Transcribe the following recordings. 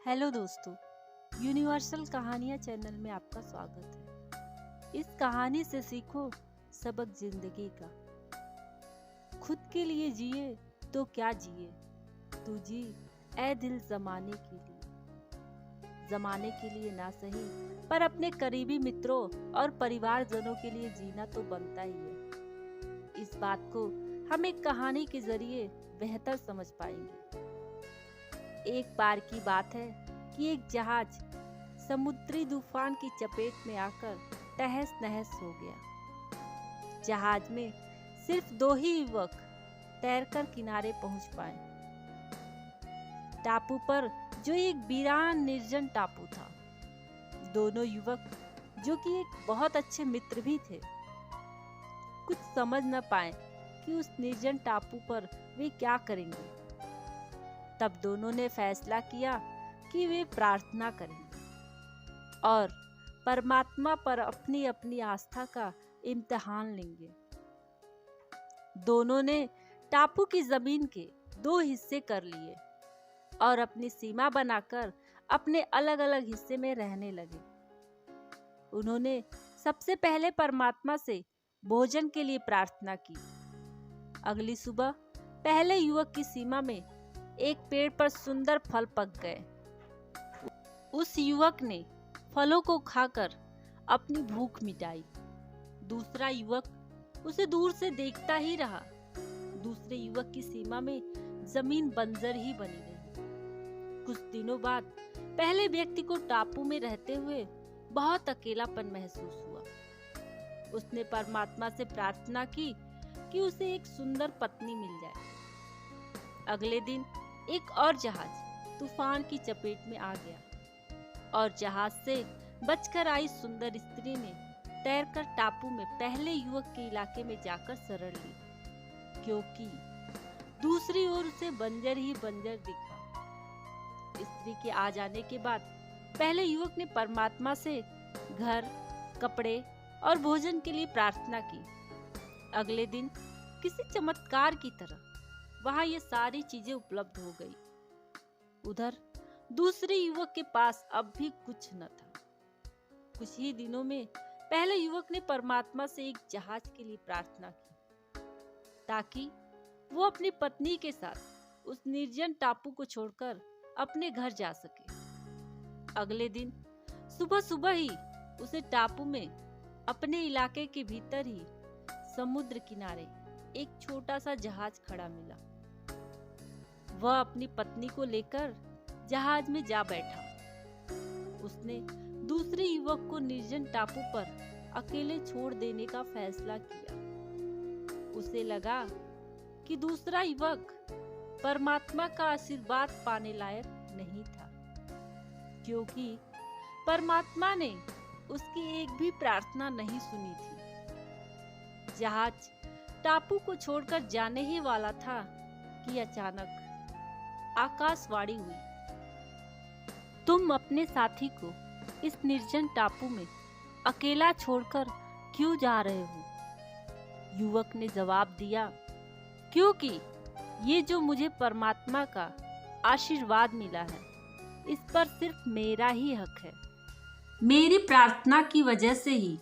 Hello दोस्तों, universal कहानियाँ channel में आपका स्वागत है। इस कहानी से सीखो सबक जिंदगी का। खुद के लिए जिए तो क्या जिए, तू जी ऐ दिल जमाने के लिए। जमाने के लिए ना सही पर अपने करीबी मित्रों और परिवारजनों के लिए जीना तो बनता ही है। इस बात को हम एक कहानी के जरिए बेहतर समझ पाएंगे। एक बार की बात है कि एक जहाज समुद्री तूफान की चपेट में आकर तहस नहस हो गया। जहाज में सिर्फ 2 ही युवक तैरकर किनारे पहुंच पाए। टापू पर जो एक वीरान निर्जन टापू था। दोनों युवक जो कि एक बहुत अच्छे मित्र भी थे, कुछ समझ न पाए कि उस निर्जन टापू पर वे क्या करेंगे। तब दोनों ने फैसला किया कि वे प्रार्थना करेंगे और परमात्मा पर अपनी अपनी आस्था का इम्तिहान लेंगे। दोनों ने टापू की जमीन के 2 हिस्से कर लिए और अपनी सीमा बनाकर अपने अलग अलग हिस्से में रहने लगे। उन्होंने सबसे पहले परमात्मा से भोजन के लिए प्रार्थना की। अगली सुबह पहले युवक की सीमा में एक पेड़ पर सुंदर फल पक गए। उस युवक ने फलों को खाकर अपनी भूख मिटाई। दूसरा युवक उसे दूर से देखता ही रहा। दूसरे युवक की सीमा में जमीन बंजर ही बनी रही। कुछ दिनों बाद पहले व्यक्ति को टापू में रहते हुए बहुत अकेलापन महसूस हुआ। उसने परमात्मा से प्रार्थना की कि उसे एक सुंदर पत्नी मिल जाए। अगले दिन एक और जहाज तूफान की चपेट में आ गया और जहाज से बचकर आई सुंदर स्त्री ने तैरकर टापू में पहले युवक के इलाके में जाकर शरण ली, क्योंकि दूसरी ओर उसे बंजर ही बंजर दिखा। स्त्री के आ जाने के बाद पहले युवक ने परमात्मा से घर, कपड़े और भोजन के लिए प्रार्थना की। अगले दिन किसी चमत्कार की तरह वहां ये सारी चीजें उपलब्ध हो गई। उधर दूसरे युवक के पास अब भी कुछ न था। कुछ ही दिनों में पहले युवक ने परमात्मा से एक जहाज के लिए प्रार्थना की, ताकि वो अपनी पत्नी के साथ उस निर्जन टापू को छोड़कर अपने घर जा सके। अगले दिन सुबह सुबह ही उसे टापू में अपने इलाके के भीतर ही समुद्र किनारे एक छोटा सा जहाज खड़ा मिला। वह अपनी पत्नी को लेकर जहाज में जा बैठा। उसने दूसरे युवक को निर्जन टापू पर अकेले छोड़ देने का फैसला किया। उसे लगा कि दूसरा युवक परमात्मा का आशीर्वाद पाने लायक नहीं था, क्योंकि परमात्मा ने उसकी एक भी प्रार्थना नहीं सुनी थी। जहाज टापू को छोड़कर जाने ही वाला था कि अचानक आकाशवाणी हुई, तुम अपने साथी को इस निर्जन टापू में अकेला छोड़कर क्यों जा रहे हो? युवक ने जवाब दिया, क्योंकि ये जो मुझे परमात्मा का आशीर्वाद मिला है, इस पर सिर्फ मेरा ही हक है। मेरी प्रार्थना की वजह से ही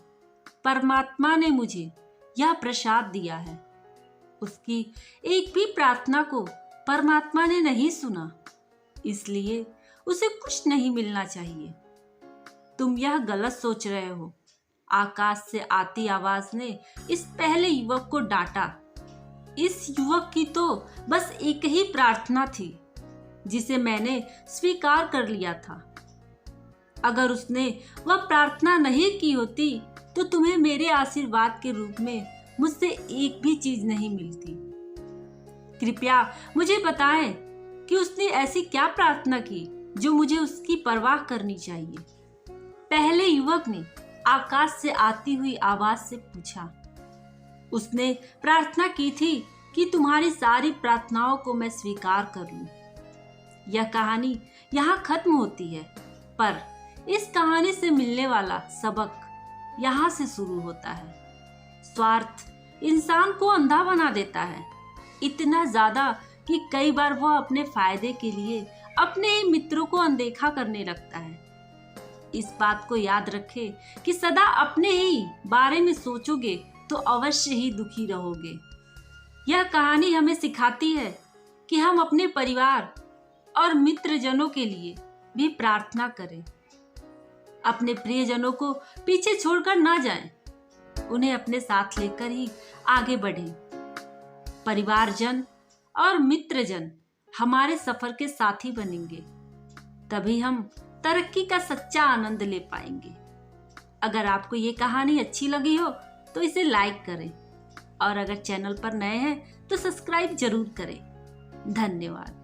परमात्मा ने मुझे यह प्रसाद दिया है। उसकी एक भी प्रार्थना को परमात्मा ने नहीं सुना, इसलिए उसे कुछ नहीं मिलना चाहिए। तुम यह गलत सोच रहे हो। आकाश से आती आवाज ने इस पहले युवक को डांटा। इस युवक की तो बस एक ही प्रार्थना थी, जिसे मैंने स्वीकार कर लिया था। अगर उसने वह प्रार्थना नहीं की होती तो तुम्हें मेरे आशीर्वाद के रूप में मुझसे एक भी चीज नहीं मिलती। कृपया मुझे बताएं कि उसने ऐसी क्या प्रार्थना की जो मुझे उसकी परवाह करनी चाहिए। पहले युवक ने आकाश से आती हुई आवाज से पूछा। उसने प्रार्थना की थी कि तुम्हारी सारी प्रार्थनाओं को मैं स्वीकार कर लूं। यह कहानी यहाँ खत्म होती है, पर इस कहानी से मिलने वाला सबक यहाँ से शुरू होता है। स्वार्थ इंसान को अंधा बना देता है, इतना ज्यादा कि कई बार वह अपने फायदे के लिए अपने ही मित्रों को अनदेखा करने लगता है। इस बात को याद रखें कि सदा अपने ही बारे में सोचोगे तो अवश्य ही दुखी रहोगे। यह कहानी हमें सिखाती है कि हम अपने परिवार और मित्रजनों के लिए भी प्रार्थना करें। अपने प्रियजनों को पीछे छोड़कर ना जाएं, उन्हें अपने साथ लेकर ही आगे बढ़ें। परिवारजन और मित्रजन हमारे सफर के साथी बनेंगे, तभी हम तरक्की का सच्चा आनंद ले पाएंगे। अगर आपको ये कहानी अच्छी लगी हो तो इसे लाइक करें और अगर चैनल पर नए हैं तो सब्सक्राइब जरूर करें। धन्यवाद।